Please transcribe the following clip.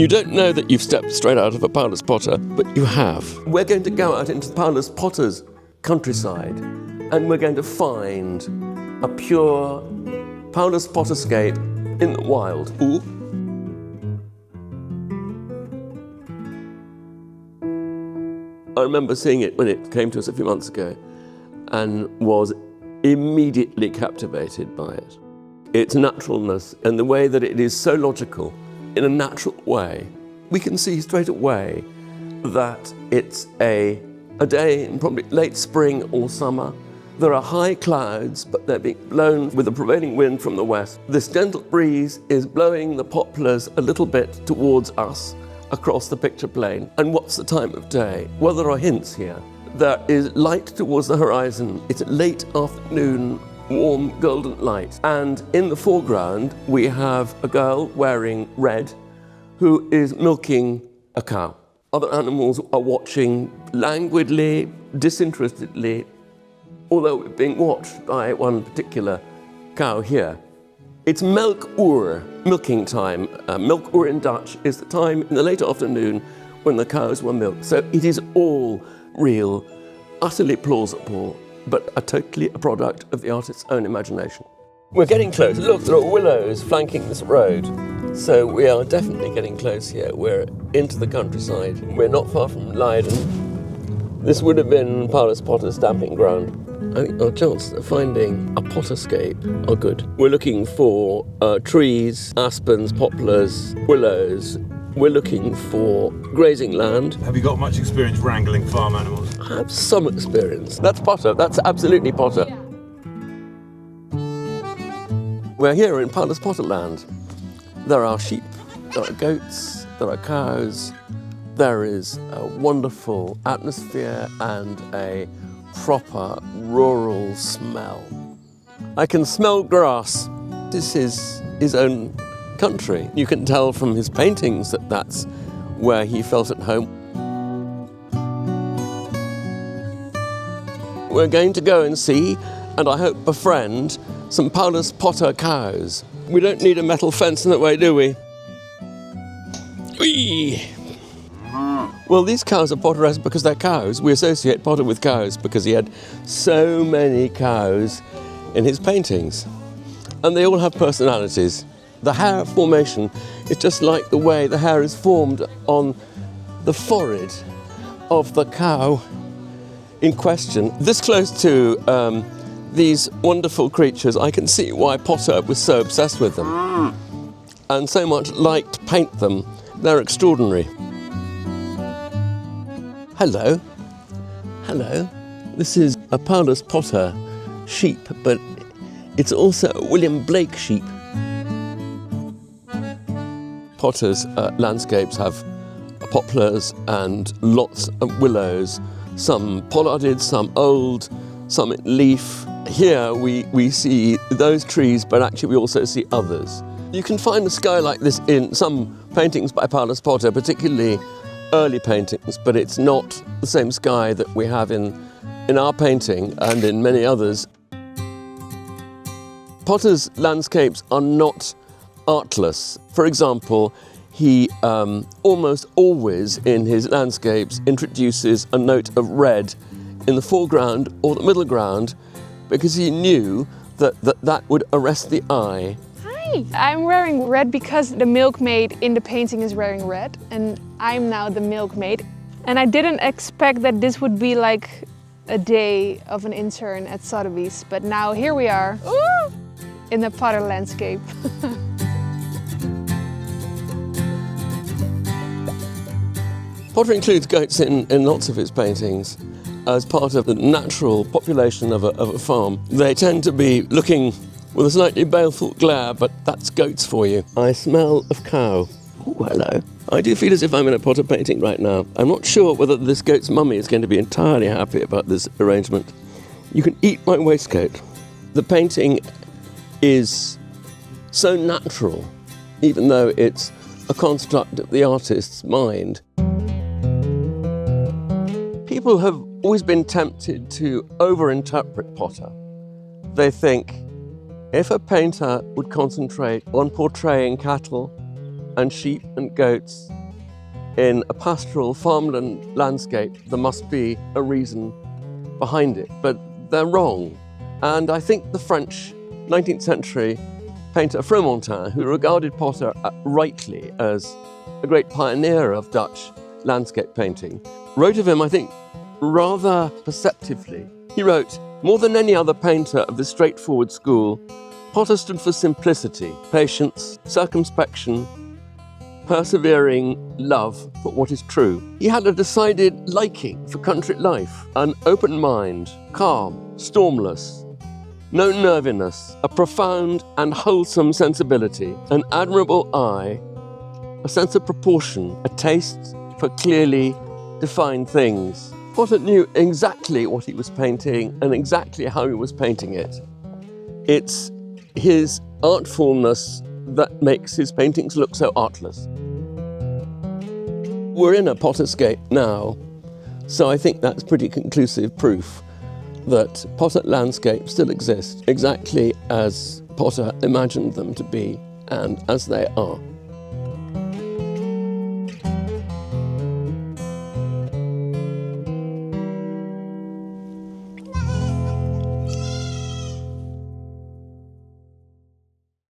You don't know that you've stepped straight out of a Paulus Potter, but you have. We're going to go out into Paulus Potter's countryside, and we're going to find a pure Paulus Potterscape in the wild. Ooh. I remember seeing it when it came to us a few months ago and was immediately captivated by it. Its naturalness and the way that it is so logical in a natural way. We can see straight away that it's a day in probably late spring or summer. There are high clouds, but they're being blown with the prevailing wind from the west. This gentle breeze is blowing the poplars a little bit towards us across the picture plane. And what's the time of day? Well, there are hints here. There is light towards the horizon. It's late afternoon, warm golden light. And in the foreground, we have a girl wearing red who is milking a cow. Other animals are watching languidly, disinterestedly, although we're being watched by one particular cow here. It's melk-uur, milking time. Melk-uur in Dutch is the time in the late afternoon when the cows were milked. So it is all real, utterly plausible, but totally a product of the artist's own imagination. We're getting close. Look, there are willows flanking this road. So we are definitely getting close here. We're into the countryside. We're not far from Leiden. This would have been Paulus Potter's stamping ground. I think our chances of finding a Potterscape are good. We're looking for trees, aspens, poplars, willows. We're looking for grazing land. Have you got much experience wrangling farm animals? I have some experience. That's Potter. That's absolutely Potter. Yeah. We're here in Paulus Potter land. There are sheep, there are goats, there are cows. There is a wonderful atmosphere and a proper rural smell. I can smell grass. This is his own country. You can tell from his paintings that that's where he felt at home. We're going to go and see, and I hope befriend, some Paulus Potter cows. We don't need a metal fence in that way, do we? Whee! Well, these cows are Potteresque because they're cows. We associate Potter with cows because he had so many cows in his paintings. And they all have personalities. The hair formation is just like the way the hair is formed on the forehead of the cow in question. This close to these wonderful creatures, I can see why Potter was so obsessed with them and so much liked to paint them. They're extraordinary. Hello. Hello. This is a Paulus Potter sheep, but it's also a William Blake sheep. Potter's landscapes have poplars and lots of willows, some pollarded, some old, some in leaf. Here we see those trees, but actually we also see others. You can find a sky like this in some paintings by Paulus Potter, particularly early paintings, but it's not the same sky that we have in our painting and in many others. Potter's landscapes are not artless. For example, he almost always in his landscapes introduces a note of red in the foreground or the middle ground because he knew that would arrest the eye. Hi! I'm wearing red because the milkmaid in the painting is wearing red and I'm now the milkmaid. And I didn't expect that this would be like a day of an intern at Sotheby's, but now here we are in the Potter landscape. Potter includes goats in lots of his paintings as part of the natural population of a farm. They tend to be looking with a slightly baleful glare, but that's goats for you. I smell of cow. Oh, hello. I do feel as if I'm in a Potter painting right now. I'm not sure whether this goat's mummy is going to be entirely happy about this arrangement. You can eat my waistcoat. The painting is so natural, even though it's a construct of the artist's mind. People have always been tempted to over-interpret Potter. They think, if a painter would concentrate on portraying cattle and sheep and goats in a pastoral farmland landscape, there must be a reason behind it. But they're wrong. And I think the French 19th century painter Fromentin, who regarded Potter rightly as a great pioneer of Dutch landscape painting, wrote of him, I think, rather perceptively. He wrote, "More than any other painter of the straightforward school, Potter stood for simplicity, patience, circumspection, persevering love for what is true. He had a decided liking for country life, an open mind, calm, stormless, no nerviness, a profound and wholesome sensibility, an admirable eye, a sense of proportion, a taste for clearly defined things." Potter knew exactly what he was painting and exactly how he was painting it. It's his artfulness that makes his paintings look so artless. We're in a Potterscape now, so I think that's pretty conclusive proof that Potter landscapes still exist exactly as Potter imagined them to be and as they are.